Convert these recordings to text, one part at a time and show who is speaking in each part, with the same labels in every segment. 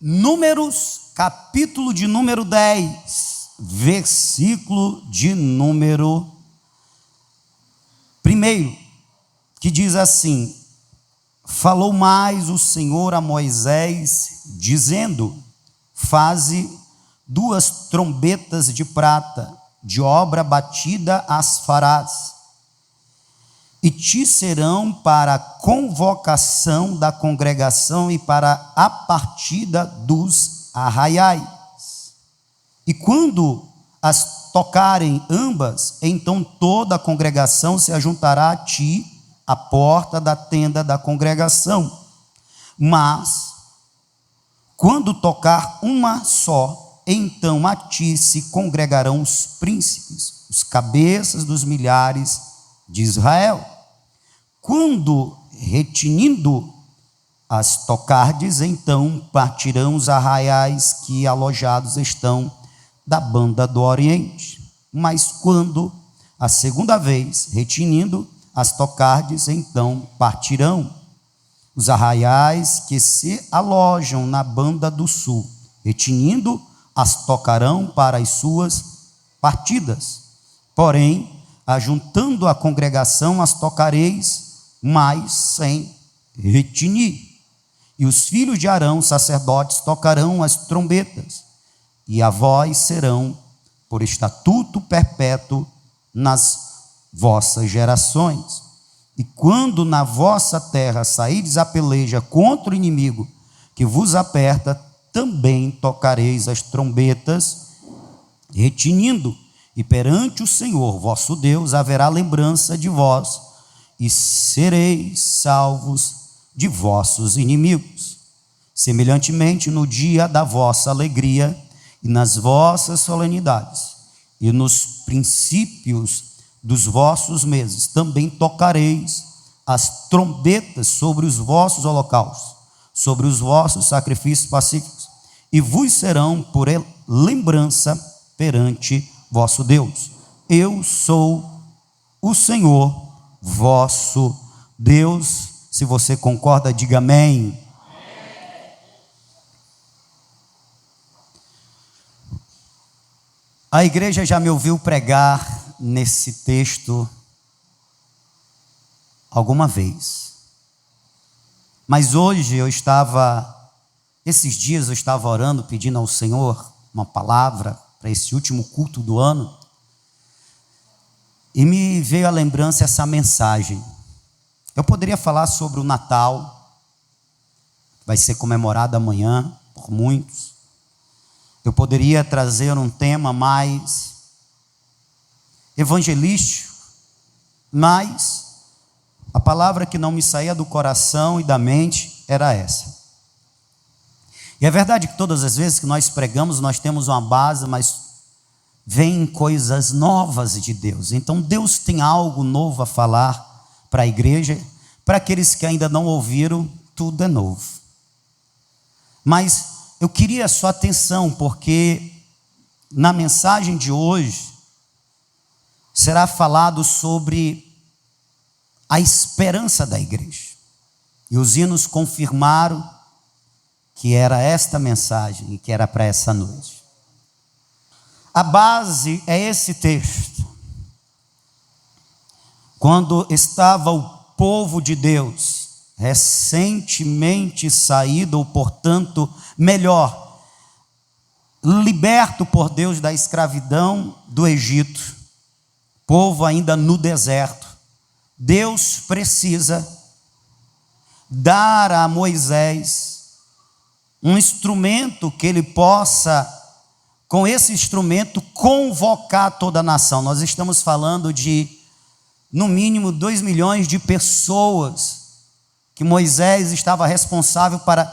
Speaker 1: Números, capítulo de número 10, versículo de número 1, que diz assim: falou mais o Senhor a Moisés, dizendo: faze 2 trombetas de prata, de obra batida as farás, e te serão para a convocação da congregação e para a partida dos arraiais. E quando as tocarem ambas, então toda a congregação se ajuntará a ti à porta da tenda da congregação. Mas, quando tocar uma só, então a ti se congregarão os príncipes, os cabeças dos milhares de Israel. Quando retinindo as tocardes, então partirão os arraiais que alojados estão da banda do Oriente. Mas quando a segunda vez retinindo as tocardes, então partirão os arraiais que se alojam na banda do sul. Retinindo as tocarão para as suas partidas. Porém, ajuntando a congregação, as tocareis, mas sem retinir. E os filhos de Arão, sacerdotes, tocarão as trombetas, e a vós serão por estatuto perpétuo nas vossas gerações. E quando na vossa terra saídes a peleja contra o inimigo que vos aperta, também tocareis as trombetas, retinindo, e perante o Senhor vosso Deus haverá lembrança de vós, e sereis salvos de vossos inimigos. Semelhantemente, no dia da vossa alegria e nas vossas solenidades e nos princípios dos vossos meses, também tocareis as trombetas sobre os vossos holocaustos, sobre os vossos sacrifícios pacíficos, e vos serão por lembrança perante vosso Deus. Eu sou o Senhor vosso Deus. Se você concorda, diga amém. A igreja já me ouviu pregar nesse texto alguma vez, mas hoje esses dias eu estava orando, pedindo ao Senhor uma palavra para esse último culto do ano, e me veio à lembrança essa mensagem. Eu poderia falar sobre o Natal, que vai ser comemorado amanhã por muitos. Eu poderia trazer um tema mais evangelístico, mas a palavra que não me saía do coração e da mente era essa. E é verdade que todas as vezes que nós pregamos, nós temos uma base, mas vêm coisas novas de Deus. Então Deus tem algo novo a falar para a igreja. Para aqueles que ainda não ouviram, tudo é novo. Mas eu queria a sua atenção, porque na mensagem de hoje será falado sobre a esperança da igreja. E os hinos confirmaram que era esta mensagem e que era para essa noite. A base é esse texto. Quando estava o povo de Deus, recentemente saído, ou portanto, melhor, liberto por Deus da escravidão do Egito, povo ainda no deserto, Deus precisa dar a Moisés um instrumento que ele possa, com esse instrumento, convocar toda a nação. Nós estamos falando de, no mínimo, 2 milhões de pessoas que Moisés estava responsável para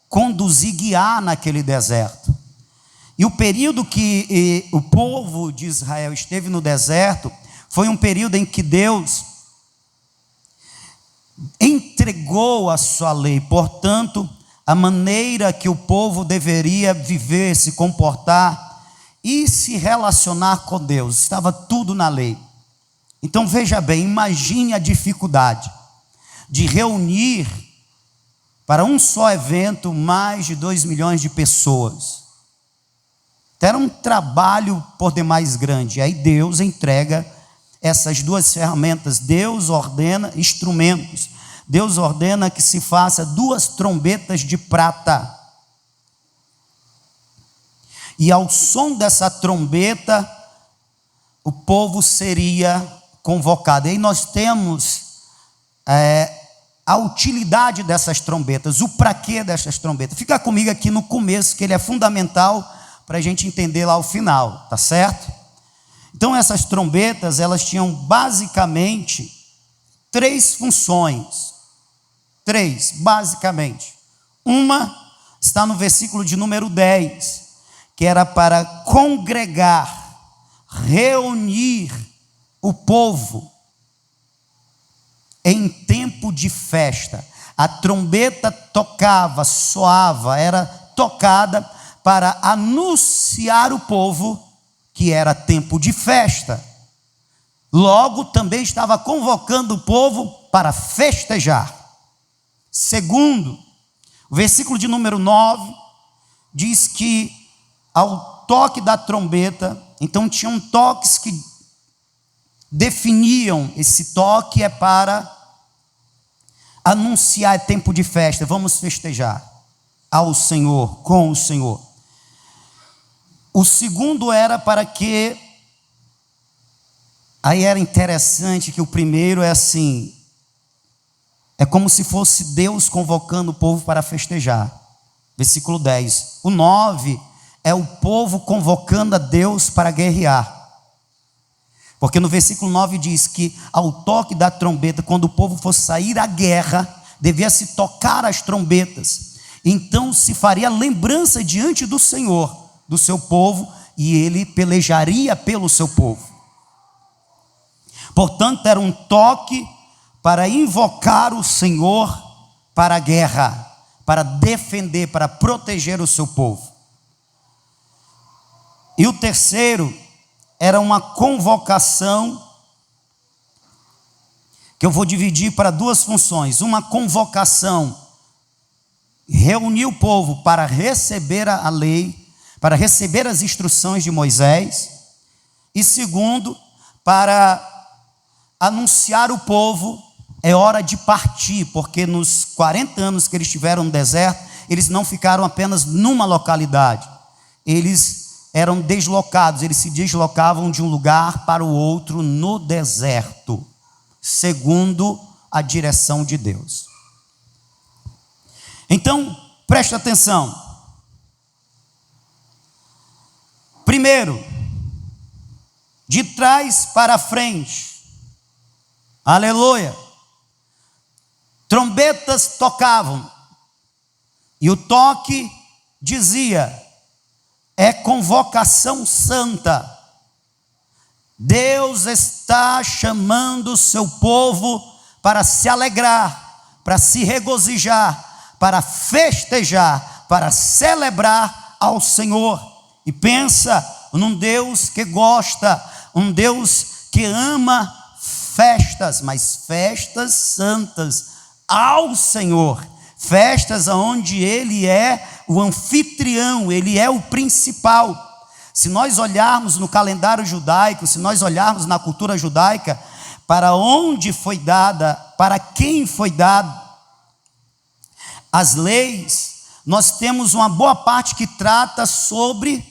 Speaker 1: conduzir, guiar naquele deserto. E o período que o povo de Israel esteve no deserto foi um período em que Deus entregou a sua lei, portanto, a maneira que o povo deveria viver, se comportar, e se relacionar com Deus. Estava tudo na lei. Então veja bem, imagine a dificuldade de reunir para um só evento mais de 2 milhões de pessoas. Era um trabalho por demais grande. Aí Deus entrega essas duas ferramentas. Deus ordena instrumentos. Deus ordena que se faça 2 trombetas de prata. E ao som dessa trombeta, o povo seria convocado. E aí nós temos a utilidade dessas trombetas, o para quê dessas trombetas. Fica comigo aqui no começo, que ele é fundamental para a gente entender lá o final, tá certo? Então essas trombetas, elas tinham basicamente 3 funções. 3, basicamente. Uma está no versículo de número 10, que era para congregar, reunir o povo em tempo de festa. A trombeta tocava, soava, era tocada para anunciar o povo que era tempo de festa. Logo, também estava convocando o povo para festejar. Segundo, o versículo de número 9 diz que ao toque da trombeta, então tinham toques que definiam, esse toque é para anunciar tempo de festa, vamos festejar ao Senhor, com o Senhor. O segundo era para que, aí era interessante que o primeiro é assim, é como se fosse Deus convocando o povo para festejar, versículo 10. O 9 é o povo convocando a Deus para guerrear. Porque no versículo 9 diz que ao toque da trombeta, quando o povo fosse sair à guerra, devia se tocar as trombetas. Então se faria lembrança diante do Senhor, do seu povo, e ele pelejaria pelo seu povo. Portanto, era um toque para invocar o Senhor para a guerra, para defender, para proteger o seu povo. E o terceiro era uma convocação, que eu vou dividir para 2 funções. Uma convocação, reunir o povo para receber a lei, para receber as instruções de Moisés. E segundo, para anunciar o povo, é hora de partir, porque nos 40 anos que eles estiveram no deserto, eles não ficaram apenas numa localidade, eles eram deslocados, eles se deslocavam de um lugar para o outro no deserto, segundo a direção de Deus. Então, preste atenção. Primeiro, de trás para frente, aleluia, trombetas tocavam, e o toque dizia: é convocação santa. Deus está chamando o seu povo para se alegrar, para se regozijar, para festejar, para celebrar ao Senhor. E pensa num Deus que gosta, um Deus que ama festas, mas festas santas ao Senhor, festas onde Ele é o anfitrião, Ele é o principal. Se nós olharmos no calendário judaico, se nós olharmos na cultura judaica, para onde foi dada, para quem foi dado as leis, nós temos uma boa parte que trata sobre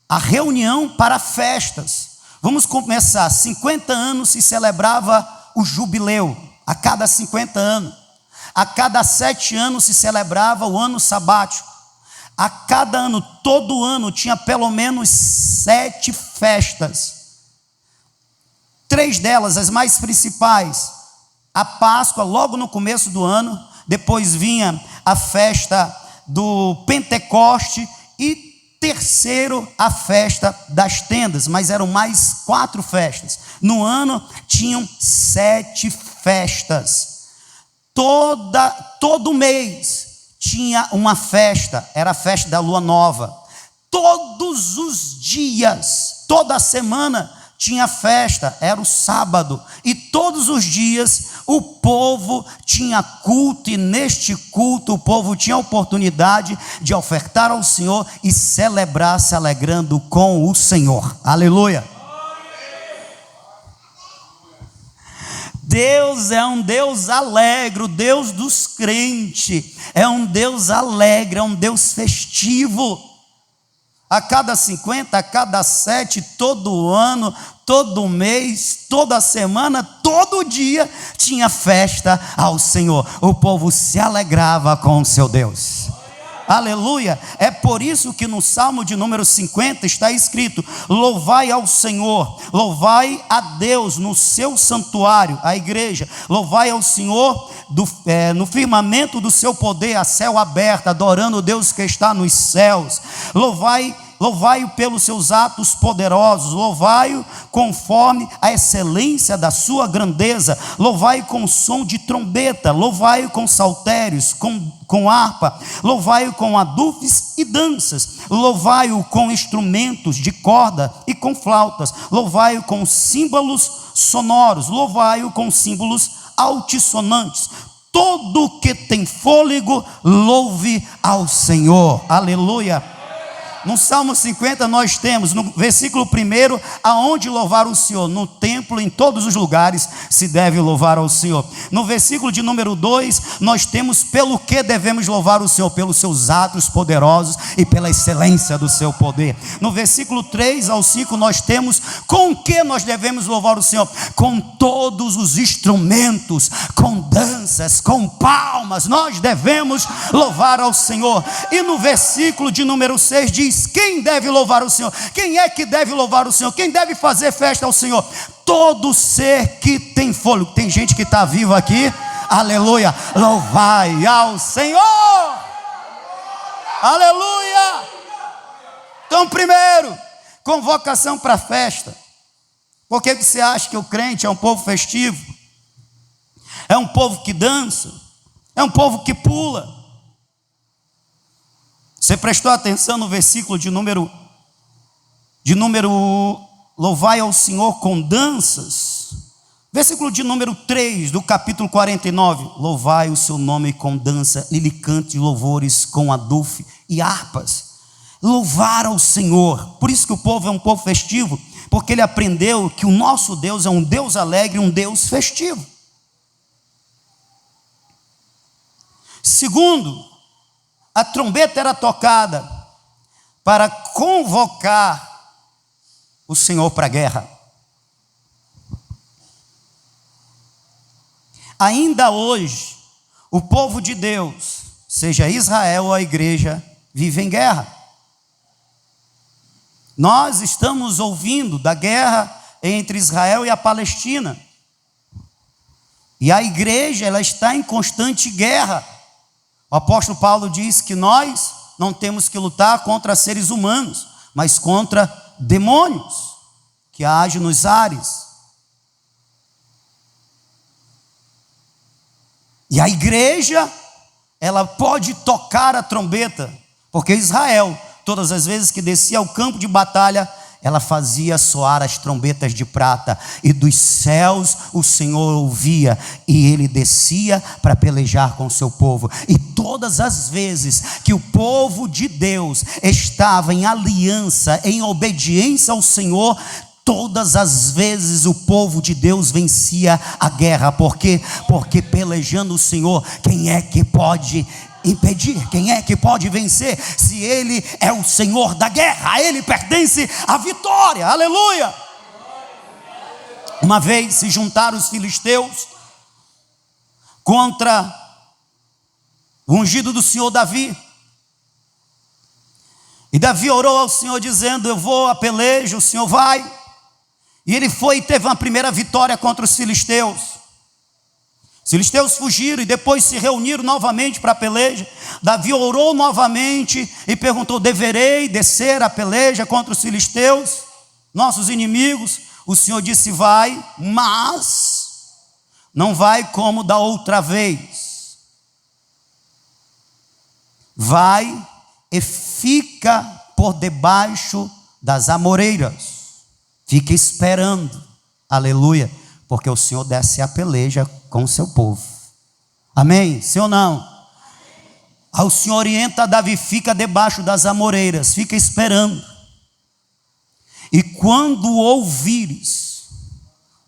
Speaker 1: a reunião para festas. Vamos começar. 50 anos se celebrava o jubileu, a cada 50 anos. A cada 7 anos se celebrava o ano sabático. A cada ano, todo ano, tinha pelo menos 7 festas. 3 delas, as mais principais: a Páscoa, logo no começo do ano. Depois vinha a festa do Pentecoste. E terceiro, a festa das tendas. Mas eram mais 4 festas. No ano, tinham 7 festas. Todo mês tinha uma festa, era a festa da lua nova. todos os dias, toda semana tinha festa, era o sábado, e todos os dias o povo tinha culto, e neste culto o povo tinha a oportunidade de ofertar ao Senhor e celebrar se alegrando com o Senhor. Aleluia! Deus é um Deus alegre, o Deus dos crentes, é um Deus alegre, é um Deus festivo. A cada 50, a cada 7, todo ano, todo mês, toda semana, todo dia tinha festa ao Senhor. O povo se alegrava com o seu Deus. Aleluia. É por isso que no Salmo de número 50 está escrito: louvai ao Senhor, louvai a Deus no seu santuário, a igreja, louvai ao Senhor no firmamento do seu poder, a céu aberto, adorando o Deus que está nos céus. Louvai-o pelos seus atos poderosos, louvai-o conforme a excelência da sua grandeza, louvai-o com som de trombeta, louvai-o com saltérios, com harpa, louvai-o com adufes e danças, louvai-o com instrumentos de corda e com flautas, louvai-o com símbolos sonoros, louvai-o com símbolos altissonantes. Todo que tem fôlego, louve ao Senhor. Aleluia. No Salmo 50 nós temos, no versículo 1, aonde louvar o Senhor? No templo, em todos os lugares se deve louvar ao Senhor. No versículo de número 2, nós temos pelo que devemos louvar o Senhor: pelos seus atos poderosos e pela excelência do seu poder. No versículo 3 ao 5 nós temos com que nós devemos louvar o Senhor: com todos os instrumentos, com danças, com palmas, nós devemos louvar ao Senhor. E no versículo de número 6 diz: quem deve louvar o Senhor? Quem é que deve louvar o Senhor? Quem deve fazer festa ao Senhor? Todo ser que tem fôlego. Tem gente que está viva aqui. Aleluia. Louvai ao Senhor. Aleluia. Então, primeiro, convocação para festa. Por que você acha que o crente é um povo festivo? É um povo que dança? É um povo que pula? Você prestou atenção no versículo de número louvai ao Senhor com danças? Versículo de número 3 do capítulo 49: louvai o seu nome com dança, e lhe cante louvores com adufe e harpas. Louvar ao Senhor. Por isso que o povo é um povo festivo, porque ele aprendeu que o nosso Deus é um Deus alegre, um Deus festivo. Segundo, a trombeta era tocada para convocar o Senhor para a guerra. Ainda hoje, o povo de Deus, seja Israel ou a igreja, vive em guerra. Nós estamos ouvindo da guerra entre Israel e a Palestina. E a igreja, ela está em constante guerra. O apóstolo Paulo diz que nós não temos que lutar contra seres humanos, mas contra demônios que agem nos ares. E a igreja, ela pode tocar a trombeta, porque Israel, todas as vezes que descia ao campo de batalha, ela fazia soar as trombetas de prata, e dos céus o Senhor ouvia, e ele descia para pelejar com o seu povo. E todas as vezes que o povo de Deus estava em aliança, em obediência ao Senhor, todas as vezes o povo de Deus vencia a guerra. Por quê? Porque pelejando o Senhor, quem é que pode impedir? Quem é que pode vencer? Se ele é o Senhor da guerra, a ele pertence a vitória. Aleluia. Uma vez se juntaram os filisteus contra o ungido do Senhor Davi, e Davi orou ao Senhor dizendo: eu vou à peleja, o Senhor vai. E ele foi e teve uma primeira vitória contra os filisteus. Os filisteus fugiram e depois se reuniram novamente para a peleja. Davi orou novamente e perguntou: deverei descer a peleja contra os filisteus, nossos inimigos? O Senhor disse: vai, mas não vai como da outra vez. Vai e fica por debaixo das amoreiras. Fica esperando, aleluia, porque o Senhor desce a peleja com o seu povo. Amém? Sim ou não? Aí o Senhor orienta Davi, fica debaixo das amoreiras, fica esperando. E quando ouvires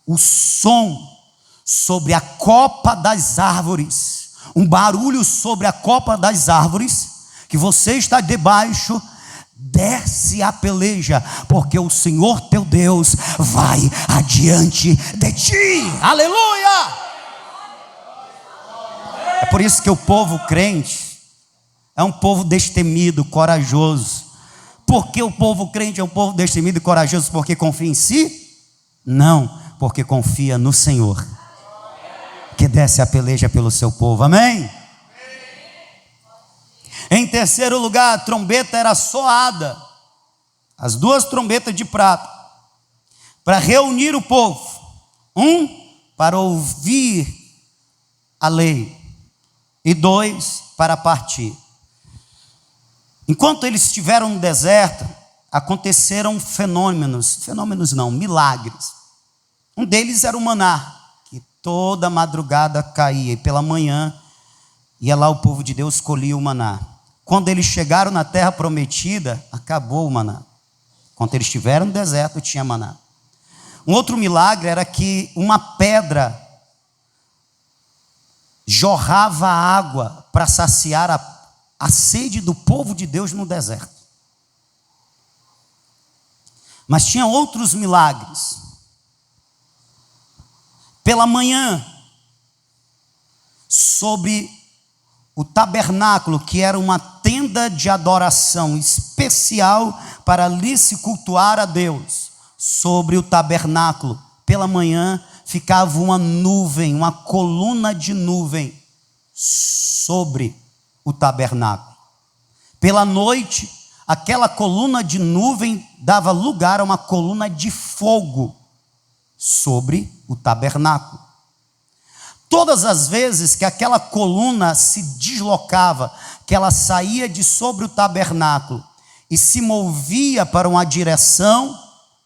Speaker 1: o som sobre a copa das árvores, um barulho sobre a copa das árvores, que você está debaixo, desce a peleja, porque o Senhor teu Deus vai adiante de ti. Aleluia! É por isso que o povo crente é um povo destemido, corajoso. Por que o povo crente é um povo destemido e corajoso? Porque confia em si? Não, porque confia no Senhor, que desce a peleja pelo seu povo. Amém? Em terceiro lugar, a trombeta era soada, as duas trombetas de prata, para reunir o povo. Para ouvir a lei, e 2, para partir. Enquanto eles estiveram no deserto, aconteceram milagres. Um deles era o maná, que toda madrugada caía, e pela manhã ia lá o povo de Deus, colhia o maná. Quando eles chegaram na terra prometida, acabou o maná. Quando eles estiveram no deserto, tinha maná. Um outro milagre era que uma pedra jorrava água para saciar a sede do povo de Deus no deserto. Mas tinha outros milagres. Pela manhã, sobre o tabernáculo, que era uma tenda de adoração especial para ali se cultuar a Deus, sobre o tabernáculo, pela manhã ficava uma nuvem, uma coluna de nuvem sobre o tabernáculo. Pela noite, aquela coluna de nuvem dava lugar a uma coluna de fogo sobre o tabernáculo. Todas as vezes que aquela coluna se deslocava, que ela saía de sobre o tabernáculo e se movia para uma direção,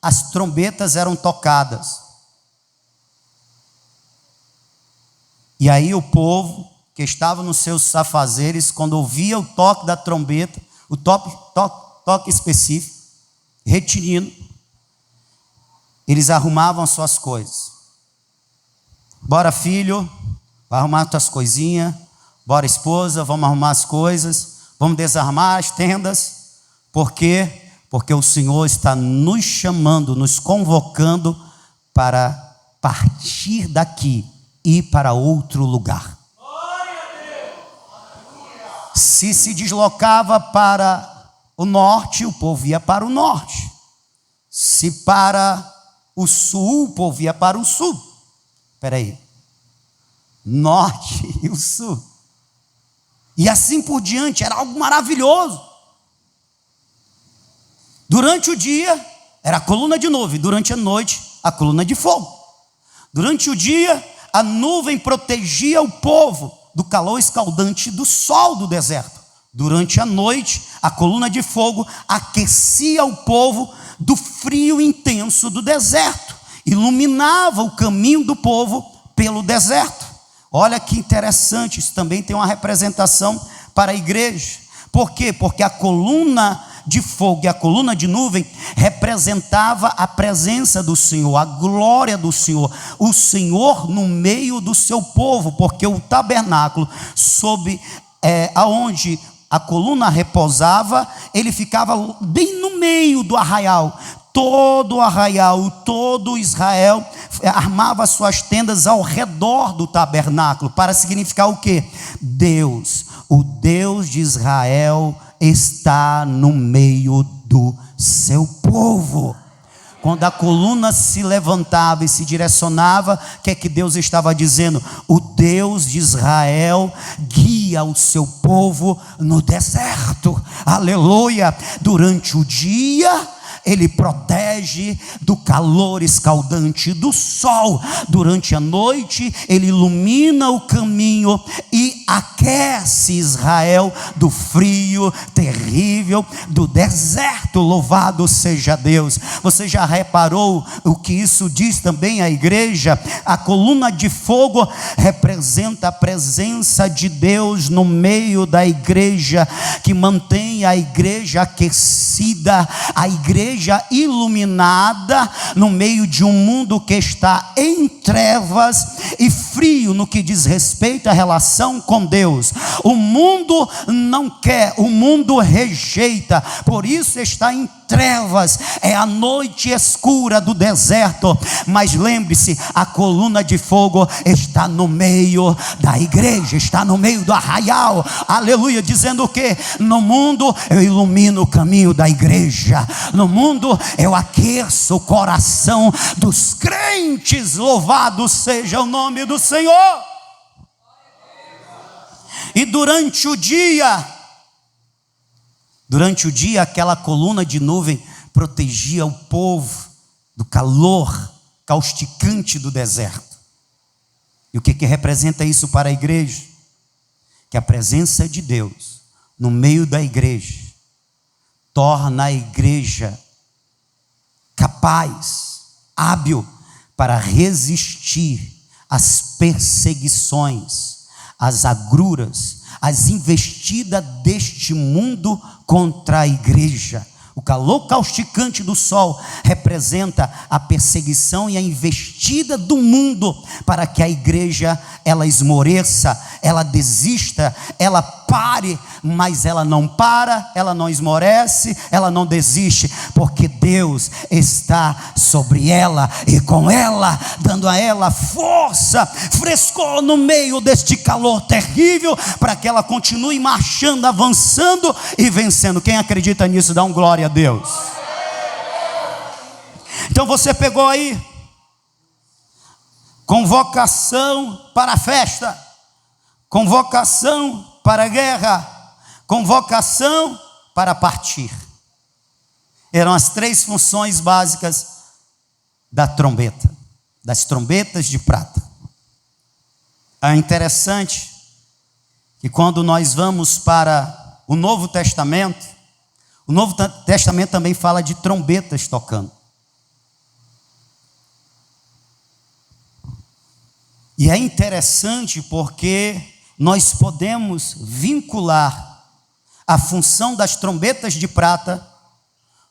Speaker 1: as trombetas eram tocadas. E aí o povo que estava nos seus afazeres, quando ouvia o toque da trombeta, o toque específico, retinindo, eles arrumavam suas coisas. Bora, filho, vai arrumar tuas coisinhas. Bora, esposa, vamos arrumar as coisas. Vamos desarmar as tendas. Por quê? Porque o Senhor está nos chamando, nos convocando para partir daqui e ir para outro lugar. Se deslocava para o norte, o povo ia para o norte. Se para o sul, o povo ia para o sul. Espera aí. Norte e o sul. E assim por diante, era algo maravilhoso. Durante o dia, era a coluna de nuvem. Durante a noite, a coluna de fogo. Durante o dia, a nuvem protegia o povo do calor escaldante do sol do deserto. Durante a noite, a coluna de fogo aquecia o povo do frio intenso do deserto, iluminava o caminho do povo pelo deserto. Olha que interessante, isso também tem uma representação para a igreja. Por quê? Porque a coluna de fogo e a coluna de nuvem representava a presença do Senhor, a glória do Senhor, o Senhor no meio do seu povo, porque o tabernáculo, aonde a coluna repousava, ele ficava bem no meio do arraial. Todo o arraial, todo Israel armava suas tendas ao redor do tabernáculo, para significar o quê? Deus, o Deus de Israel, está no meio do seu povo. Quando a coluna se levantava e se direcionava, o que é que Deus estava dizendo? O Deus de Israel guia o seu povo no deserto. Aleluia! Durante o dia Ele protege do calor escaldante do sol. Durante a noite, Ele ilumina o caminho e aquece Israel do frio terrível do deserto. Louvado seja Deus. Você já reparou o que isso diz também à igreja? A coluna de fogo representa a presença de Deus no meio da igreja, que mantém a igreja aquecida, a igreja iluminada no meio de um mundo que está em trevas e frio no que diz respeito à relação com Deus. O mundo não quer, o mundo rejeita, por isso está em trevas, é a noite escura do deserto. Mas lembre-se, a coluna de fogo está no meio da igreja, está no meio do arraial, aleluia, dizendo o que? No mundo eu ilumino o caminho da igreja, no mundo eu aqueço o coração dos crentes. Louvado seja o nome do Senhor. E durante o dia, aquela coluna de nuvem protegia o povo do calor causticante do deserto. E o que representa isso para a igreja? Que a presença de Deus no meio da igreja torna a igreja capaz, hábil para resistir às perseguições, às agruras, às investidas deste mundo contra a igreja. O calor causticante do sol representa a perseguição e a investida do mundo para que a igreja ela esmoreça, ela desista, ela pare, mas ela não para, ela não esmorece, ela não desiste, porque Deus está sobre ela e com ela, dando a ela força, frescor no meio deste calor terrível, para que ela continue marchando, avançando e vencendo. Quem acredita nisso, dá um glória a Deus. Então você pegou aí convocação para a festa, convocação para a guerra, convocação para partir. Eram as três funções básicas da trombeta, das trombetas de prata. É interessante que quando nós vamos para o Novo Testamento também fala de trombetas tocando. E é interessante porque nós podemos vincular a função das trombetas de prata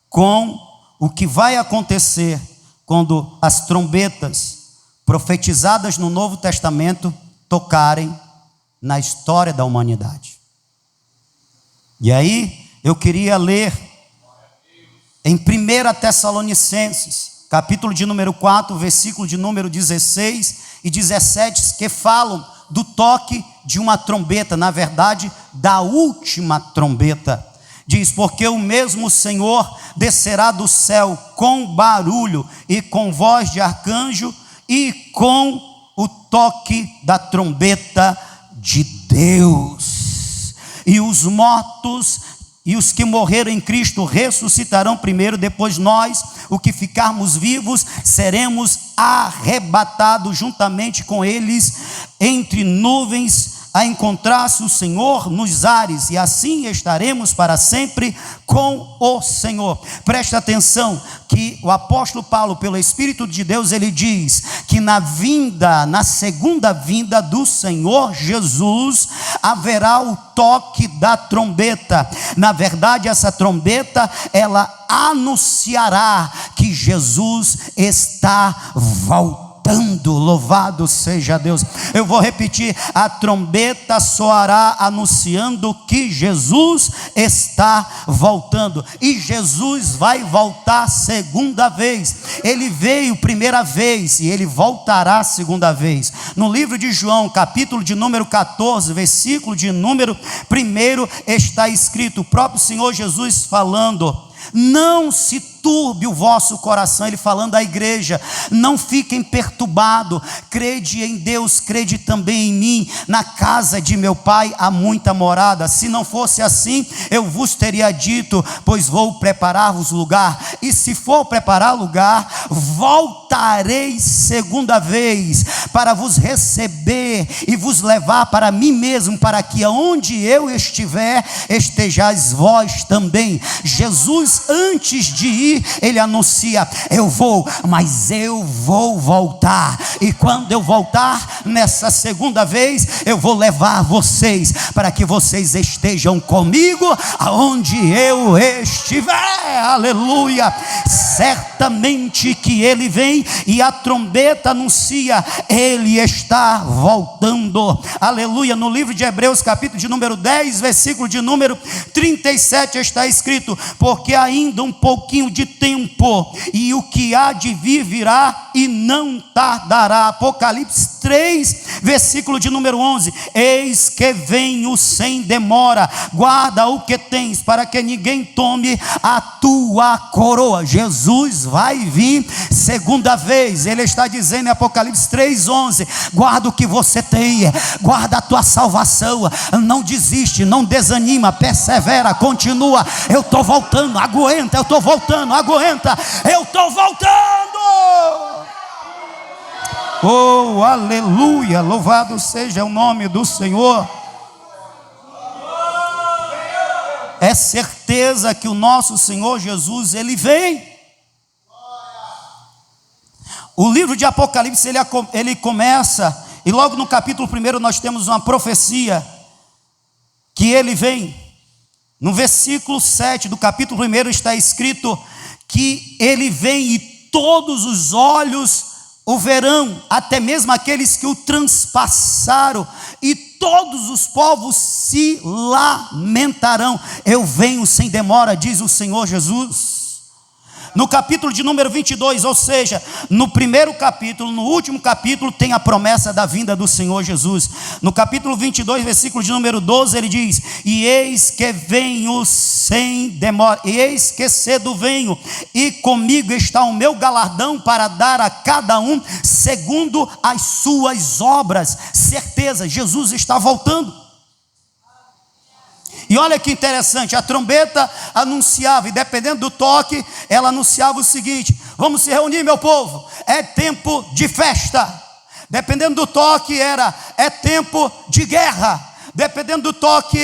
Speaker 1: com o que vai acontecer quando as trombetas profetizadas no Novo Testamento tocarem na história da humanidade. E aí eu queria ler em 1 Tessalonicenses, capítulo de número 4, versículo de número 16 e 17, que falam do toque de uma trombeta, na verdade, da última trombeta. Diz: porque o mesmo Senhor descerá do céu com barulho e com voz de arcanjo e com o toque da trombeta de Deus. E os mortos e os que morreram em Cristo ressuscitarão primeiro, depois nós, o que ficarmos vivos, seremos arrebatados juntamente com eles entre nuvens, a encontrar-se o Senhor nos ares, e assim estaremos para sempre com o Senhor. Presta atenção que o apóstolo Paulo, pelo Espírito de Deus, ele diz que na segunda vinda do Senhor Jesus, haverá o toque da trombeta. Na verdade, essa trombeta, ela anunciará que Jesus está voltando. Louvado seja Deus. Eu vou repetir: a trombeta soará anunciando que Jesus está voltando, e Jesus vai voltar segunda vez. Ele veio primeira vez e ele voltará segunda vez. No livro de João, capítulo de número 14, versículo de número 1, está escrito, o próprio Senhor Jesus falando: não se turbe o vosso coração. Ele falando à igreja: não fiquem perturbados, crede em Deus, crede também em mim. Na casa de meu pai há muita morada. Se não fosse assim, eu vos teria dito, pois vou preparar-vos lugar. E se for preparar lugar, voltarei segunda vez, para vos receber e vos levar para mim mesmo, para que aonde eu estiver, estejais vós também. Jesus, antes de ir, ele anuncia: eu vou, mas eu vou voltar. E quando eu voltar, nessa segunda vez, eu vou levar vocês, para que vocês estejam comigo aonde eu estiver. Aleluia. Certamente que ele vem, e a trombeta anuncia: ele está voltando. Aleluia. No livro de Hebreus, capítulo de número 10, versículo de número 37, está escrito: porque ainda um pouquinho de tempo, e o que há de vir virá, e não tardará. Apocalipse 3, versículo de número 11: eis que venho sem demora, guarda o que tens, para que ninguém tome a tua coroa. Jesus vai vir segunda vez. Ele está dizendo em Apocalipse 3:11: guarda o que você tem, guarda a tua salvação, não desiste, não desanima, persevera, continua. Eu estou voltando, aguenta, eu estou voltando, aguenta, eu estou voltando. Oh, aleluia, louvado seja o nome do Senhor. É certeza que o nosso Senhor Jesus, ele vem. O livro de Apocalipse, ele começa, e logo no capítulo 1 nós temos uma profecia, que ele vem. No versículo 7 do capítulo 1 está escrito que ele vem, e todos os olhos o verão, até mesmo aqueles que o transpassaram, e todos os povos se lamentarão. Eu venho sem demora, diz o Senhor Jesus. No capítulo de número 22, ou seja, no primeiro capítulo, no último capítulo, tem a promessa da vinda do Senhor Jesus. No capítulo 22, versículo de número 12, ele diz: e eis que venho sem demora, e eis que cedo venho, e comigo está o meu galardão, para dar a cada um segundo as suas obras. Certeza, Jesus está voltando. E olha que interessante, a trombeta anunciava, e dependendo do toque, ela anunciava o seguinte: vamos se reunir, meu povo, é tempo de festa. Dependendo do toque, é tempo de guerra. Dependendo do toque,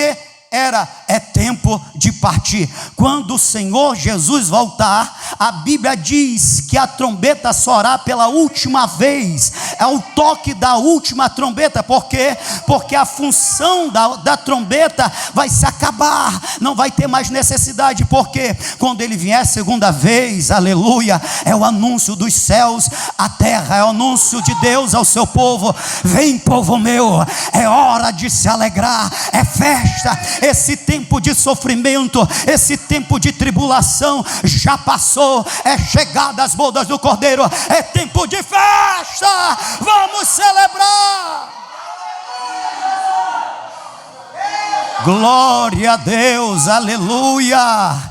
Speaker 1: é tempo de partir. Quando o Senhor Jesus voltar, a Bíblia diz que a trombeta soará pela última vez. É o toque da última trombeta. Por quê? Porque a função da trombeta vai se acabar, não vai ter mais necessidade. Porque quando ele vier segunda vez, aleluia, é o anúncio dos céus à terra, é o anúncio de Deus ao seu povo: vem, povo meu, é hora de se alegrar, é festa. Esse tempo de sofrimento, esse tempo de tribulação já passou. É chegada as bodas do Cordeiro, é tempo de festa. Vamos celebrar. Glória a Deus, aleluia.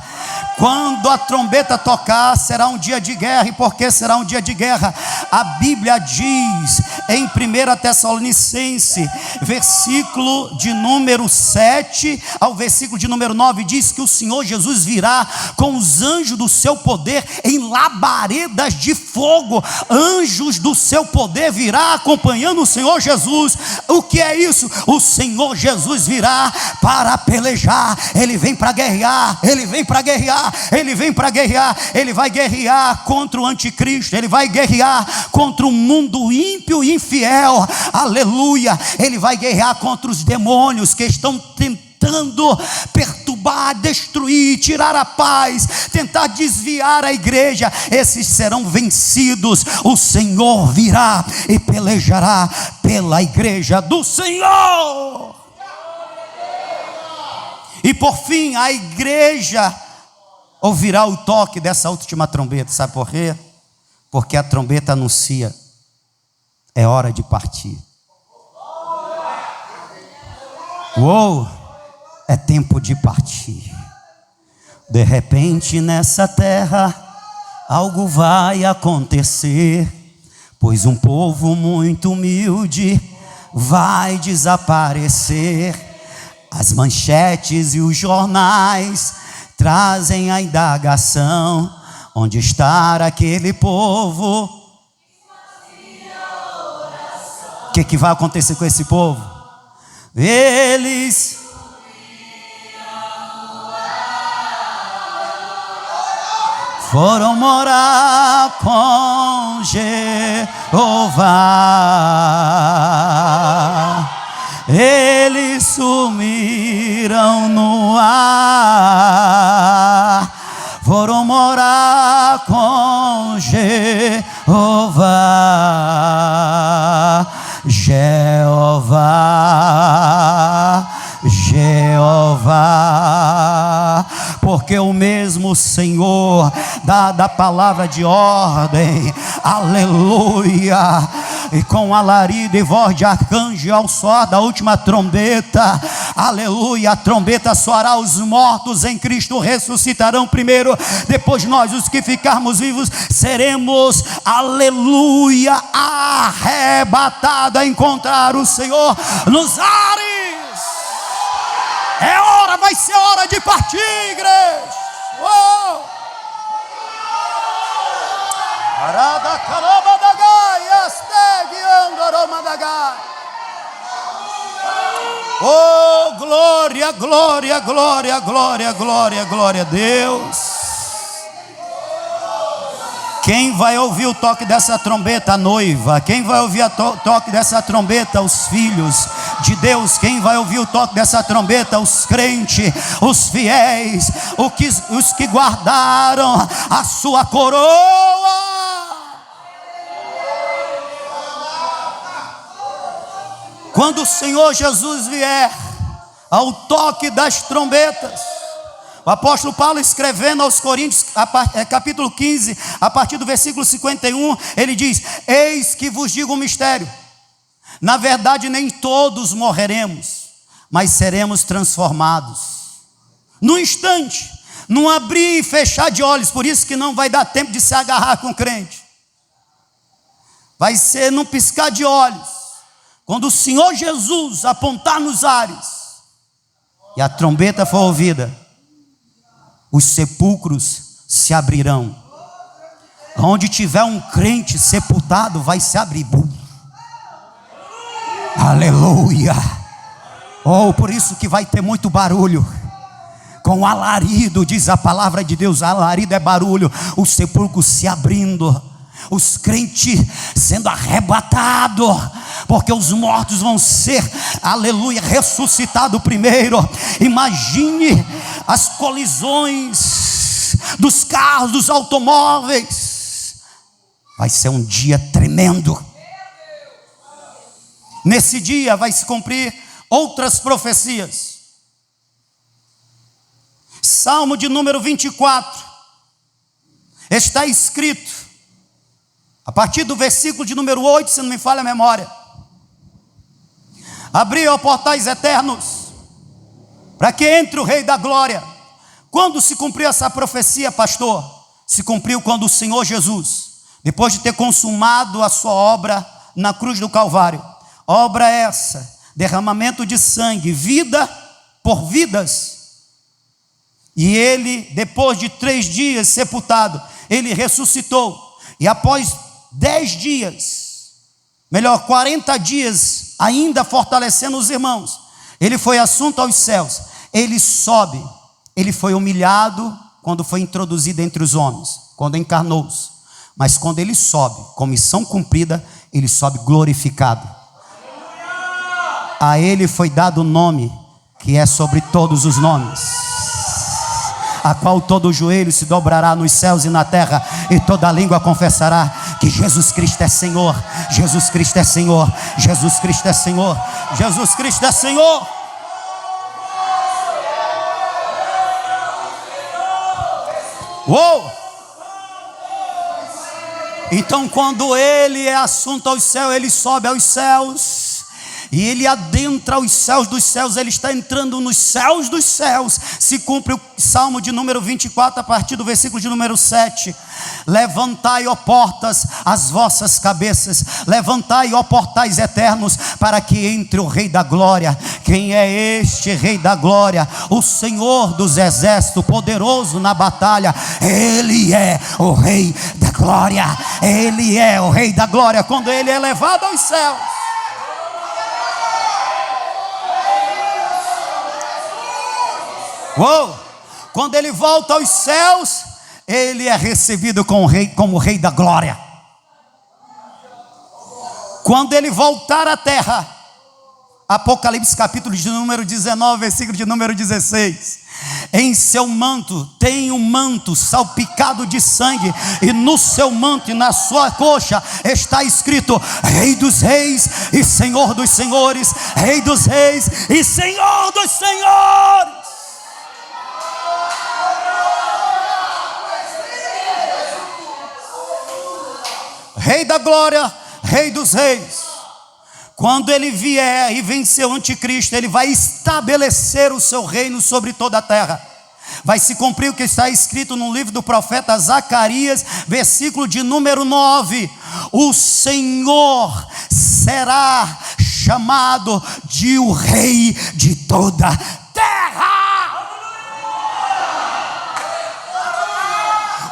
Speaker 1: Quando a trombeta tocar, será um dia de guerra. E por que será um dia de guerra? A Bíblia diz em 1 Tessalonicenses, versículo de número 7 ao versículo de número 9, diz que o Senhor Jesus virá com os anjos do seu poder em labaredas de fogo. Anjos do seu poder virá acompanhando o Senhor Jesus. O que é isso? O Senhor Jesus virá para pelejar. Ele vem para guerrear, ele vem para guerrear, ele vem para guerrear. Ele vai guerrear contra o anticristo, ele vai guerrear contra o mundo ímpio e infiel, aleluia. Ele vai guerrear contra os demônios que estão tentando perturbar, destruir, tirar a paz, tentar desviar a igreja. Esses serão vencidos. O Senhor virá e pelejará pela igreja do Senhor. E por fim, a igreja ouvirá o toque dessa última trombeta. Sabe por quê? Porque a trombeta anuncia: é hora de partir. Uou, é tempo de partir. De repente nessa terra algo vai acontecer, pois um povo muito humilde vai desaparecer. As manchetes e os jornais trazem a indagação: onde está aquele povo? O que vai acontecer com esse povo? Eles foram morar com Jeová. Eles sumiram no ar. Foram morar com Jeová. Jeová, Jeová, porque o mesmo Senhor dá a palavra de ordem, aleluia, e com alarido e voz de arcanjo ao soar da última trombeta, aleluia, a trombeta soará, os mortos em Cristo ressuscitarão primeiro, depois nós, os que ficarmos vivos, seremos, aleluia, arrebatados a encontrar o Senhor nos ares. É hora, vai ser hora de partir, igreja. Oh! Oh, glória, glória, glória, glória, glória, glória a Deus. Quem vai ouvir o toque dessa trombeta? A noiva. Quem vai ouvir o toque dessa trombeta? Os filhos de Deus. Quem vai ouvir o toque dessa trombeta? Os crentes, os fiéis, os que guardaram a sua coroa. Quando o Senhor Jesus vier, ao toque das trombetas, o apóstolo Paulo, escrevendo aos Coríntios, capítulo 15, a partir do versículo 51, ele diz: eis que vos digo um mistério, na verdade nem todos morreremos, mas seremos transformados, num instante, num abrir e fechar de olhos. Por isso que não vai dar tempo de se agarrar com o crente, vai ser num piscar de olhos, quando o Senhor Jesus apontar nos ares, e a trombeta for ouvida, os sepulcros se abrirão. Onde tiver um crente sepultado, vai se abrir. Aleluia. Oh, por isso que vai ter muito barulho. Com alarido, diz a palavra de Deus, alarido é barulho. Os sepulcros se abrindo, os crentes sendo arrebatados, porque os mortos vão ser, aleluia, ressuscitados primeiro. Imagine as colisões dos carros, dos automóveis. Vai ser um dia tremendo. Nesse dia vai se cumprir outras profecias. Salmo de número 24 está escrito, a partir do versículo de número 8, se não me falha a memória: abri, ó portais eternos, para que entre o Rei da Glória. Quando se cumpriu essa profecia, pastor? Se cumpriu quando o Senhor Jesus, depois de ter consumado a sua obra na cruz do Calvário, obra essa, derramamento de sangue, vida por vidas, e ele, depois de 3 dias sepultado, ele ressuscitou, e após 10 dias, melhor, 40 dias, ainda fortalecendo os irmãos, ele foi assunto aos céus. Ele sobe, ele foi humilhado quando foi introduzido entre os homens, quando encarnou-se, mas quando ele sobe, com missão cumprida, ele sobe glorificado. A ele foi dado o nome que é sobre todos os nomes, a qual todo joelho se dobrará nos céus e na terra, e toda língua confessará que Jesus Cristo é Senhor. Jesus Cristo é Senhor. Jesus Cristo é Senhor. Jesus Cristo é Senhor. Uou! Então, quando ele é assunto aos céus, ele sobe aos céus, e ele adentra os céus dos céus, ele está entrando nos céus dos céus. Se cumpre o Salmo de número 24, a partir do versículo de número 7. Levantai, ó portas, as vossas cabeças, levantai, ó portais eternos, para que entre o Rei da Glória. Quem é este Rei da Glória? O Senhor dos exércitos, poderoso na batalha. Ele é o Rei da Glória, ele é o Rei da Glória. Quando ele é levado aos céus, quando ele volta aos céus, ele é recebido como rei da glória. Quando ele voltar à terra, Apocalipse capítulo de número 19, versículo de número 16. Em seu manto tem um manto salpicado de sangue, e no seu manto e na sua coxa está escrito: Rei dos reis e Senhor dos senhores. Rei dos reis e Senhor dos senhores. Rei da glória, Rei dos reis. Quando ele vier e vencer o anticristo, ele vai estabelecer o seu reino sobre toda a terra. Vai se cumprir o que está escrito no livro do profeta Zacarias, versículo de número 9. O Senhor será chamado de o Rei de toda a terra.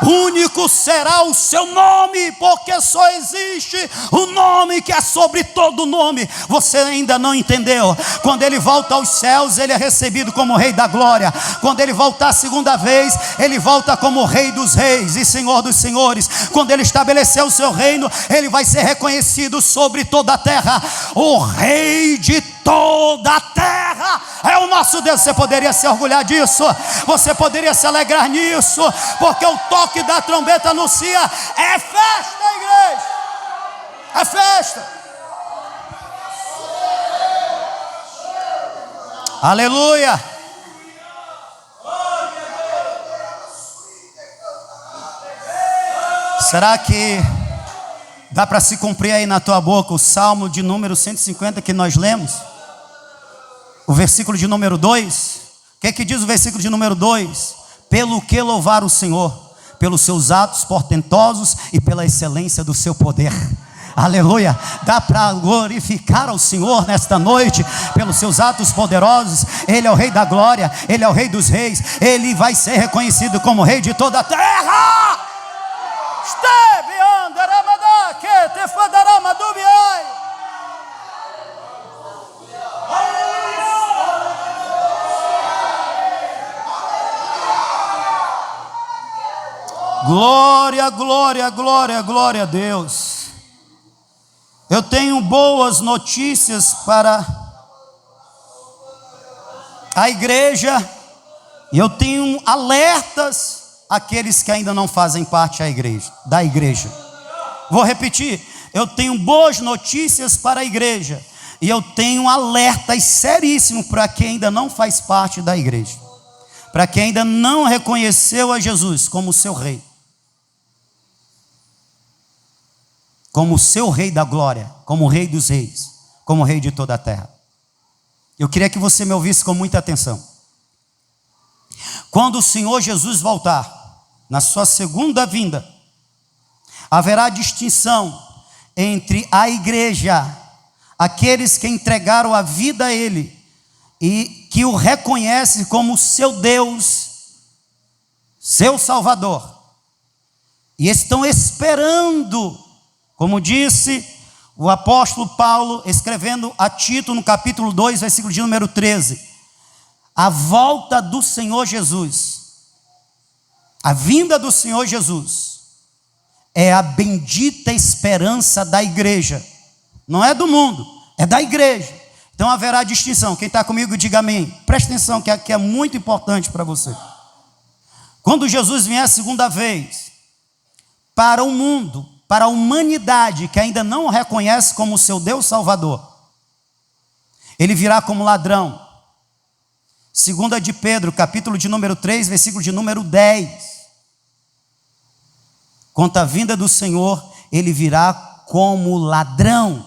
Speaker 1: Único será o seu nome, porque só existe o nome que é sobre todo nome. Você ainda não entendeu? Quando ele volta aos céus, ele é recebido como Rei da Glória. Quando ele voltar a segunda vez, ele volta como Rei dos reis e Senhor dos senhores. Quando ele estabelecer o seu reino, ele vai ser reconhecido sobre toda a terra. O Rei de toda a terra é o nosso Deus. Você poderia se orgulhar disso, você poderia se alegrar nisso, porque o toque da trombeta anuncia: é festa, igreja, é festa. Aleluia. Será que dá para se cumprir aí na tua boca o Salmo de número 150 que nós lemos? O versículo de número 2. O que diz o versículo de número 2? Pelo que louvar o Senhor? Pelos seus atos portentosos e pela excelência do seu poder. Aleluia. Dá para glorificar ao Senhor nesta noite pelos seus atos poderosos. Ele é o Rei da glória, ele é o Rei dos reis. Ele vai ser reconhecido como Rei de toda a terra. Glória, glória, glória, glória a Deus. Eu tenho boas notícias para a igreja, e eu tenho alertas àqueles que ainda não fazem parte da igreja. Vou repetir: eu tenho boas notícias para a igreja, e eu tenho alertas seríssimos para quem ainda não faz parte da igreja, para quem ainda não reconheceu a Jesus como seu Rei, como seu Rei da glória, como Rei dos reis, como Rei de toda a terra. Eu queria que você me ouvisse com muita atenção. Quando o Senhor Jesus voltar, na sua segunda vinda, haverá distinção entre a igreja, aqueles que entregaram a vida a Ele e que o reconhecem como seu Deus, seu Salvador, e estão esperando, como disse o apóstolo Paulo, escrevendo a Tito no capítulo 2, versículo de número 13, a volta do Senhor Jesus, a vinda do Senhor Jesus, é a bendita esperança da igreja. Não é do mundo, é da igreja. Então haverá distinção. Quem está comigo, diga amém. Presta atenção que é muito importante para você. Quando Jesus vier a segunda vez, para o mundo, para a humanidade que ainda não o reconhece como seu Deus Salvador, Ele virá como ladrão. Segunda de Pedro, capítulo de número 3, versículo de número 10. Quanto à vinda do Senhor, Ele virá como ladrão.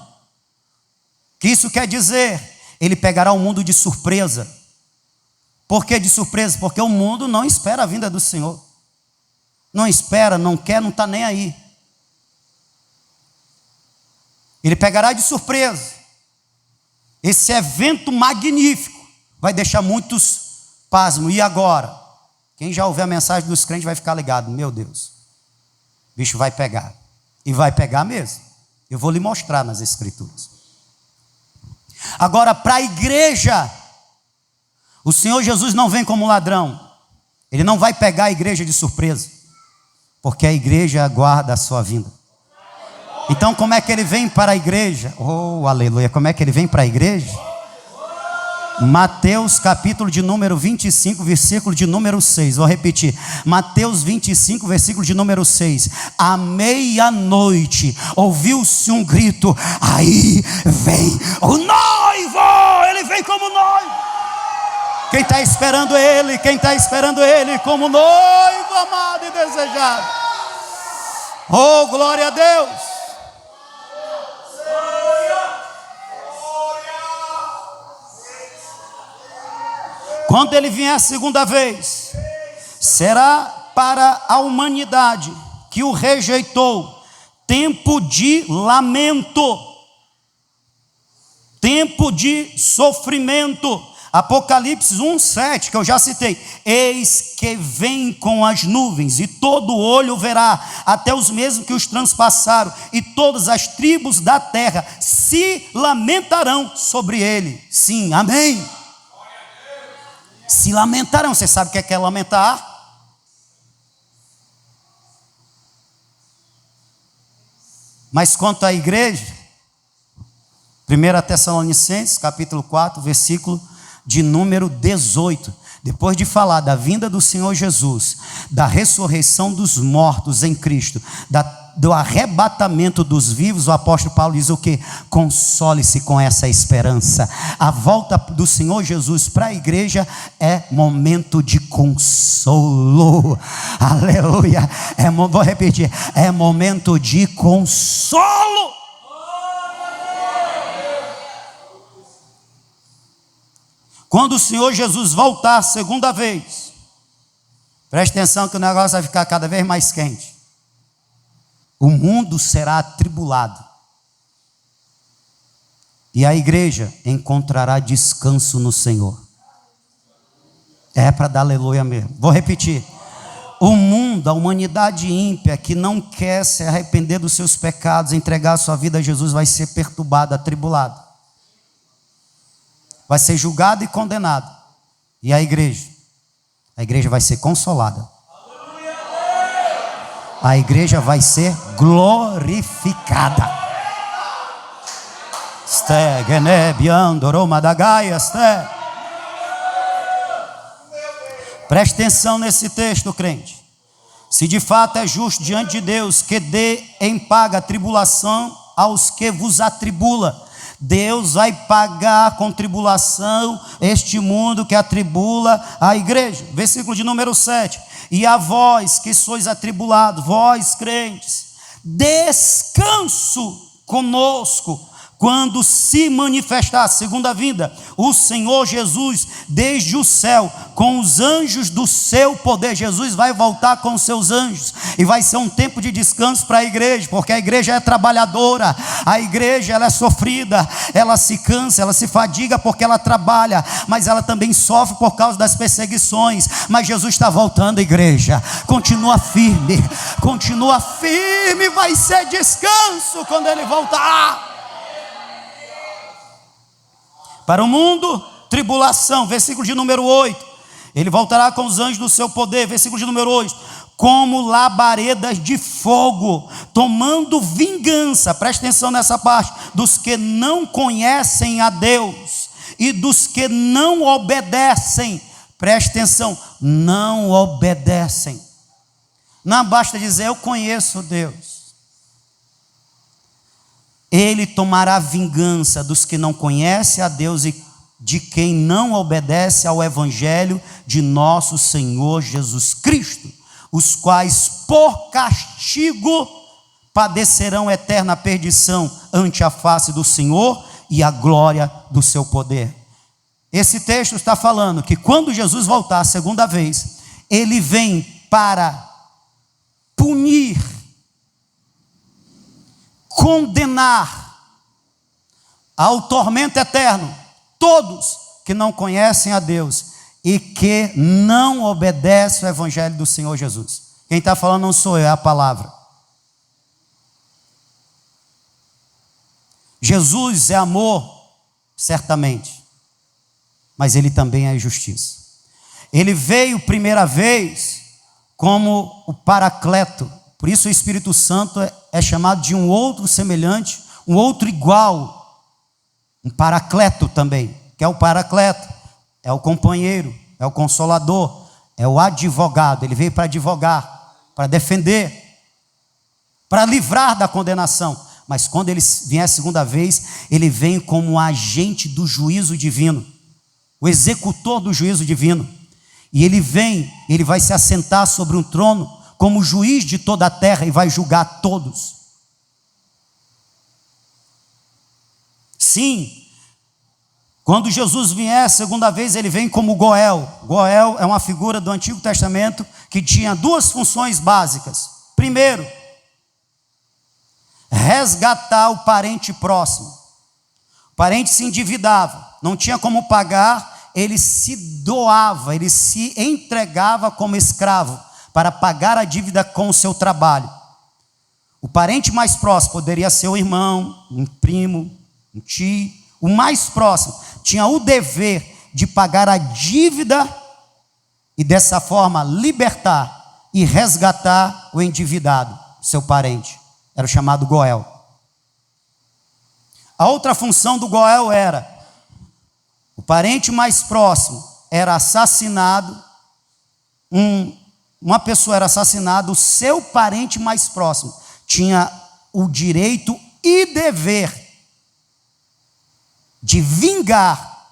Speaker 1: que isso quer dizer? Ele pegará o mundo de surpresa. Por que de surpresa? Porque o mundo não espera a vinda do Senhor. Não espera, não quer, não está nem aí. Ele pegará de surpresa. Esse evento magnífico vai deixar muitos pasmos. E agora? Quem já ouviu a mensagem dos crentes vai ficar ligado. Meu Deus, o bicho vai pegar. E vai pegar mesmo. Eu vou lhe mostrar nas Escrituras. Agora, para a igreja, o Senhor Jesus não vem como ladrão. Ele não vai pegar a igreja de surpresa, porque a igreja aguarda a sua vinda. Então, como é que ele vem para a igreja? Oh, aleluia! Como é que ele vem para a igreja? Mateus capítulo de número 25, versículo de número 6. Vou repetir. Mateus 25, versículo de número 6. À meia-noite ouviu-se um grito: aí vem o noivo! Ele vem como noivo. Quem está esperando ele? Quem está esperando ele como noivo amado e desejado? Oh, glória a Deus! Quando ele vier a segunda vez, será para a humanidade que o rejeitou tempo de lamento, tempo de sofrimento. Apocalipse 1:7, que eu já citei: eis que vem com as nuvens, e todo olho verá, até os mesmos que os transpassaram, e todas as tribos da terra se lamentarão sobre ele. Sim, amém. Se lamentarão. Você sabe o que é lamentar? Mas quanto à igreja, 1 Tessalonicenses capítulo 4, versículo de número 18, depois de falar da vinda do Senhor Jesus, da ressurreição dos mortos em Cristo, do arrebatamento dos vivos, o apóstolo Paulo diz o que? Console-se com essa esperança. A volta do Senhor Jesus para a igreja é momento de consolo. Aleluia. Vou repetir: é momento de consolo. Quando o Senhor Jesus voltar a segunda vez, preste atenção que o negócio vai ficar cada vez mais quente. O mundo será atribulado, e a igreja encontrará descanso no Senhor. É para dar aleluia mesmo. Vou repetir: o mundo, a humanidade ímpia que não quer se arrepender dos seus pecados, entregar a sua vida a Jesus, vai ser perturbado, atribulado, vai ser julgado e condenado. E a igreja vai ser consolada. A igreja vai ser glorificada. Preste atenção nesse texto, crente. Se de fato é justo diante de Deus que dê em paga a tribulação aos que vos atribula, Deus vai pagar com tribulação este mundo que atribula a igreja. Versículo de número 7. E a vós que sois atribulados, vós crentes, descanso conosco, quando se manifestar a segunda vinda, o Senhor Jesus desde o céu, com os anjos do seu poder. Jesus vai voltar com os seus anjos, e vai ser um tempo de descanso para a igreja, porque a igreja é trabalhadora, a igreja ela é sofrida, ela se cansa, ela se fadiga porque ela trabalha, mas ela também sofre por causa das perseguições. Mas Jesus está voltando, igreja, continua firme, vai ser descanso quando ele voltar. Para o mundo, tribulação. Versículo de número 8. Ele voltará com os anjos do seu poder. Versículo de número 8. Como labaredas de fogo, tomando vingança. Preste atenção nessa parte. Dos que não conhecem a Deus e dos que não obedecem. Preste atenção. Não obedecem. Não basta dizer: eu conheço Deus. Ele tomará vingança dos que não conhecem a Deus e de quem não obedece ao evangelho de nosso Senhor Jesus Cristo, os quais por castigo padecerão eterna perdição ante a face do Senhor e a glória do seu poder. Esse texto está falando que quando Jesus voltar a segunda vez, ele vem para punir, condenar ao tormento eterno todos que não conhecem a Deus e que não obedecem ao evangelho do Senhor Jesus. Quem está falando não sou eu, é a palavra. Jesus é amor, certamente, mas ele também é justiça. Ele veio primeira vez como o Paracleto, por isso o Espírito Santo é chamado de um outro semelhante, um outro igual, um Paracleto também, que é o Paracleto, é o companheiro, é o consolador, é o advogado. Ele veio para advogar, para defender, para livrar da condenação. Mas quando ele vier a segunda vez, ele vem como um agente do juízo divino, o executor do juízo divino. E ele vem, ele vai se assentar sobre um trono como juiz de toda a terra e vai julgar todos. Sim, quando Jesus vier a segunda vez, ele vem como Goel. Goel é uma figura do Antigo Testamento que tinha duas funções básicas. Primeiro, resgatar o parente próximo. O parente se endividava, não tinha como pagar, ele se doava, ele se entregava como escravo para pagar a dívida com o seu trabalho. O parente mais próximo poderia ser o irmão, um primo, um tio. O mais próximo tinha o dever de pagar a dívida e dessa forma libertar e resgatar o endividado, seu parente. Era o chamado Goel. A outra função do Goel era, o parente mais próximo era assassinado, uma pessoa era assassinada, o seu parente mais próximo tinha o direito e dever de vingar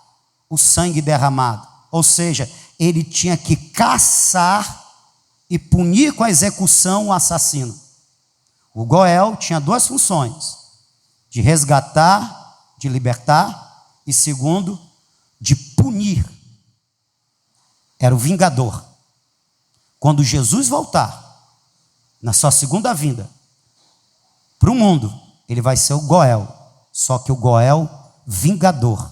Speaker 1: o sangue derramado. Ou seja, ele tinha que caçar e punir com a execução o assassino. O Goel tinha duas funções: de resgatar, de libertar, e segundo, de punir. Era o vingador. Quando Jesus voltar, na sua segunda vinda, para o mundo, ele vai ser o Goel, só que o Goel vingador,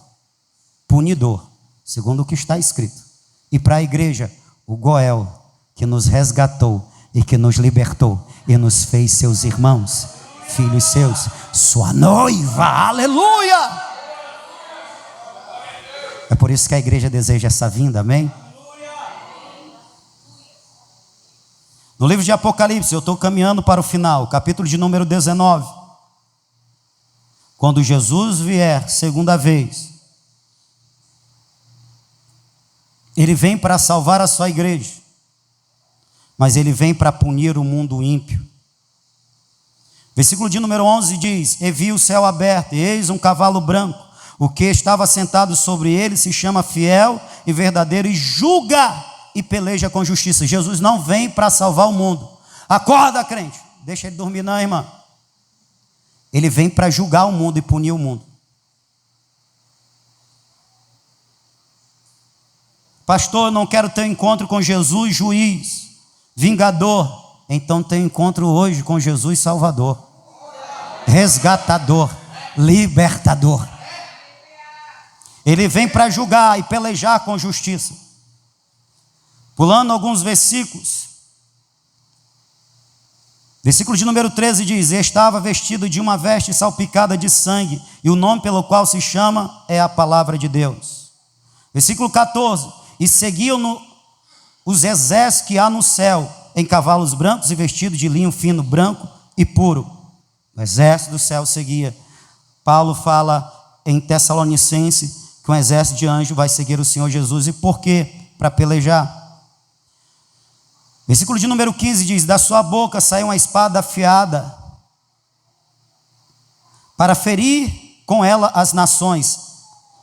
Speaker 1: punidor, segundo o que está escrito. E para a igreja, o Goel, que nos resgatou e que nos libertou e nos fez seus irmãos, filhos seus, sua noiva, aleluia! É por isso que a igreja deseja essa vinda, amém? No livro de Apocalipse, eu estou caminhando para o final, capítulo de número 19. Quando Jesus vier segunda vez, ele vem para salvar a sua igreja, mas ele vem para punir o mundo ímpio. Versículo de número 11 diz: E vi o céu aberto, e eis um cavalo branco, o que estava sentado sobre ele se chama Fiel e Verdadeiro, e julga e peleja com justiça. Jesus não vem para salvar o mundo. Acorda, crente, deixa ele dormir não, irmã. Ele vem para julgar o mundo e punir o mundo. Pastor, eu não quero ter um encontro com Jesus, juiz, vingador. Então tem um encontro hoje com Jesus, Salvador, resgatador, libertador. Ele vem para julgar e pelejar com justiça. Pulando alguns versículos. Versículo de número 13 diz: E estava vestido de uma veste salpicada de sangue, e o nome pelo qual se chama é a palavra de Deus. Versículo 14: E seguiam-no os exércitos que há no céu, em cavalos brancos e vestidos de linho fino, branco e puro. O exército do céu seguia. Paulo fala em Tessalonicenses que um exército de anjos vai seguir o Senhor Jesus. E por quê? Para pelejar. Versículo de número 15 diz: Da sua boca saiu uma espada afiada, para ferir com ela as nações,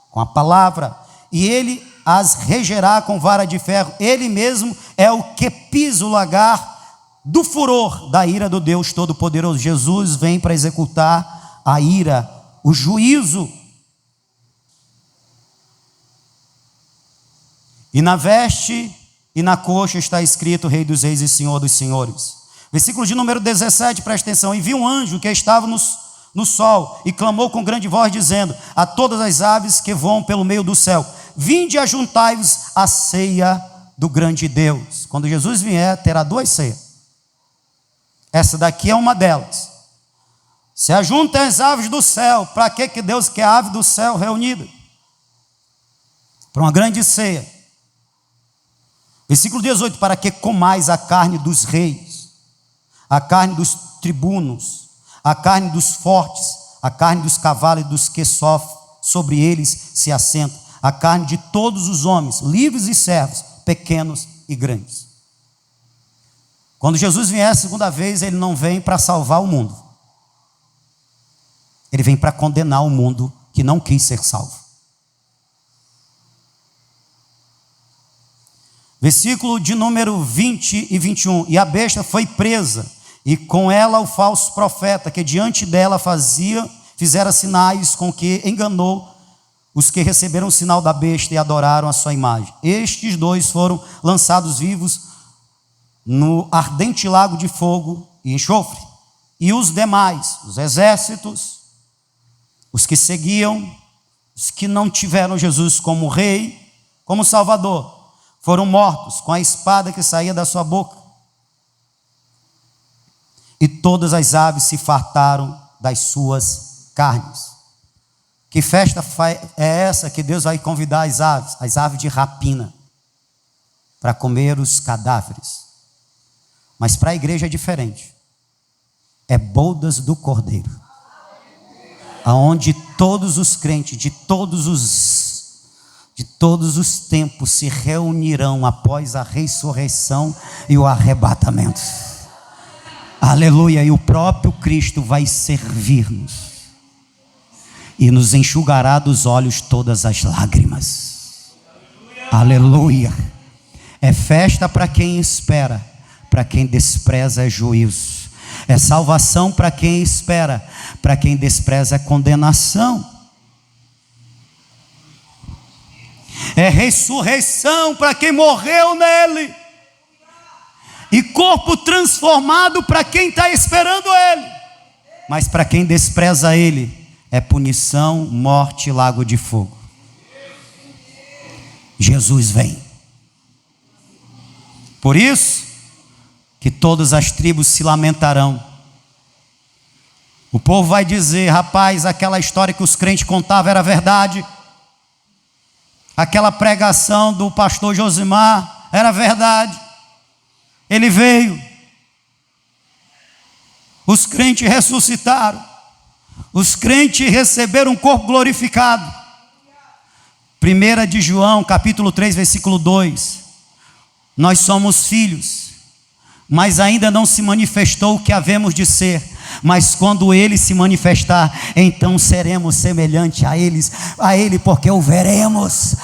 Speaker 1: com a palavra, e ele as regerá com vara de ferro. Ele mesmo é o que pisa o lagar do furor da ira do Deus Todo-Poderoso. Jesus vem para executar a ira, o juízo E na veste e na coxa está escrito Rei dos Reis e Senhor dos Senhores. Versículo de número 17, presta atenção. E vi um anjo que estava no sol e clamou com grande voz, dizendo a todas as aves que voam pelo meio do céu: vinde e ajuntai-vos à ceia do grande Deus. Quando Jesus vier, terá duas ceias. Essa daqui é uma delas. Se ajuntem as aves do céu. Para que Deus quer a ave do céu reunida? Para uma grande ceia. Versículo 18: para que comais a carne dos reis, a carne dos tribunos, a carne dos fortes, a carne dos cavalos e dos que sobre eles se assentam, a carne de todos os homens, livres e servos, pequenos e grandes. Quando Jesus vier a segunda vez, ele não vem para salvar o mundo. Ele vem para condenar o mundo que não quis ser salvo. Versículo de número 20 e 21. E a besta foi presa, e com ela o falso profeta, que diante dela fizera sinais, com que enganou os que receberam o sinal da besta e adoraram a sua imagem. Estes dois foram lançados vivos no ardente lago de fogo e enxofre. E os demais, os exércitos, os que seguiam, os que não tiveram Jesus como rei, como salvador, foram mortos com a espada que saía da sua boca. E todas as aves se fartaram das suas carnes. Que festa é essa que Deus vai convidar as aves de rapina, para comer os cadáveres? Mas para a igreja é diferente. É bodas do Cordeiro, aonde todos os crentes de todos os tempos se reunirão após a ressurreição e o arrebatamento. Aleluia. E o próprio Cristo vai servir-nos e nos enxugará dos olhos todas as lágrimas. Aleluia. É festa para quem espera, para quem despreza é juízo. É salvação para quem espera, para quem despreza é condenação. É ressurreição para quem morreu nele, e corpo transformado para quem está esperando ele. Mas para quem despreza ele, é punição, morte, lago de fogo. Jesus vem. Por isso que todas as tribos se lamentarão. O povo vai dizer: rapaz, aquela história que os crentes contavam era verdade. Aquela pregação do pastor Josimar era verdade. Ele veio. Os crentes ressuscitaram. Os crentes receberam um corpo glorificado. 1 de João, capítulo 3, versículo 2. Nós somos filhos, mas ainda não se manifestou o que havemos de ser. Mas quando ele se manifestar, então seremos semelhantes a ele, porque o veremos,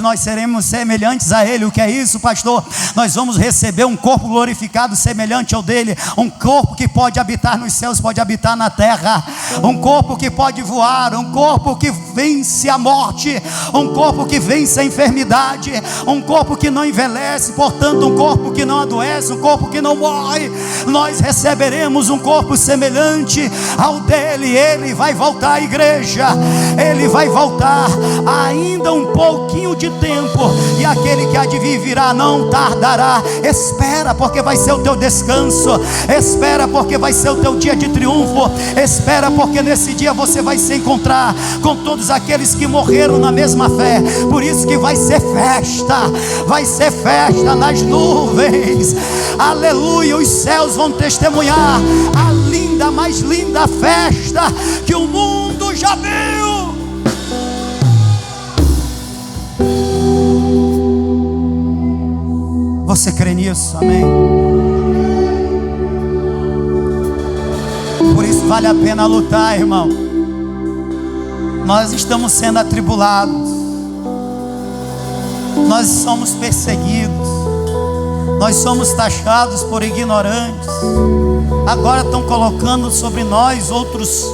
Speaker 1: nós seremos semelhantes a ele. O que é isso, pastor? Nós vamos receber um corpo glorificado semelhante ao dele, um corpo que pode habitar nos céus, pode habitar na terra, um corpo que pode voar, um corpo que vence a morte, um corpo que vence a enfermidade, um corpo que não envelhece, portanto um corpo que não adoece, um corpo que não morre. Nós receberemos um corpo semelhante ao dele. Ele vai voltar à igreja, ele vai voltar ainda um pouquinho de tempo, e aquele que há de vir virá, não tardará. Espera, porque vai ser o teu descanso. Espera, porque vai ser o teu dia de triunfo. Espera, porque nesse dia você vai se encontrar com todos aqueles que morreram na mesma fé. Por isso que vai ser festa nas nuvens. Aleluia. Os céus vão testemunhar a linda, mais linda festa que o mundo já viu. Você crê nisso? Amém? Por isso vale a pena lutar, irmão. Nós estamos sendo atribulados, nós somos perseguidos, nós somos taxados por ignorantes. Agora estão colocando sobre nós outros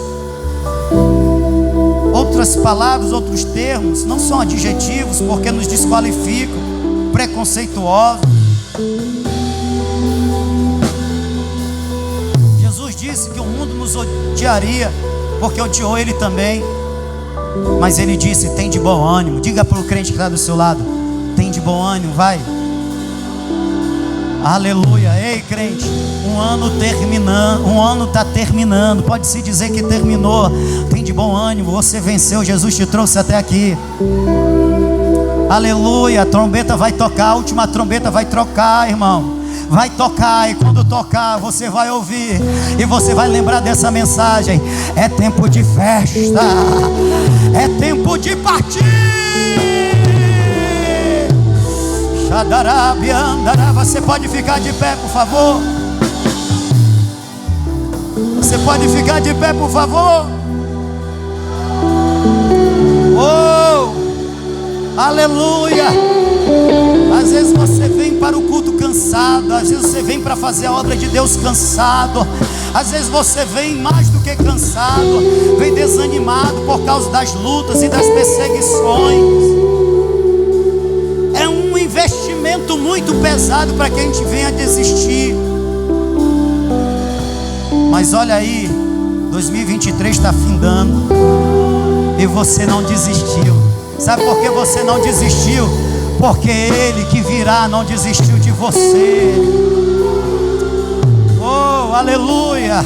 Speaker 1: Outras palavras, outros termos, não são adjetivos, porque nos desqualificam, preconceituosos. Jesus disse que o mundo nos odiaria, porque odiou Ele também. Mas Ele disse: tem de bom ânimo. Diga para o crente que está do seu lado: tem de bom ânimo, vai. Aleluia. Ei, crente, um ano terminando, um ano está terminando, pode-se dizer que terminou. Tem de bom ânimo, você venceu, Jesus te trouxe até aqui. Aleluia. A trombeta vai tocar, a última trombeta vai trocar, irmão. Vai tocar, e quando tocar você vai ouvir, e você vai lembrar dessa mensagem: é tempo de festa, é tempo de partir. Você pode ficar de pé, por favor? Você pode ficar de pé, por favor? Oh, aleluia. Às vezes você vem para o culto cansado, às vezes você vem para fazer a obra de Deus cansado, às vezes você vem mais do que cansado, vem desanimado por causa das lutas e das perseguições. É um investimento muito pesado para que a gente venha desistir. Mas olha aí, 2023 está findando e você não desistiu. Sabe por que você não desistiu? Porque Ele que virá não desistiu de você. Oh, aleluia.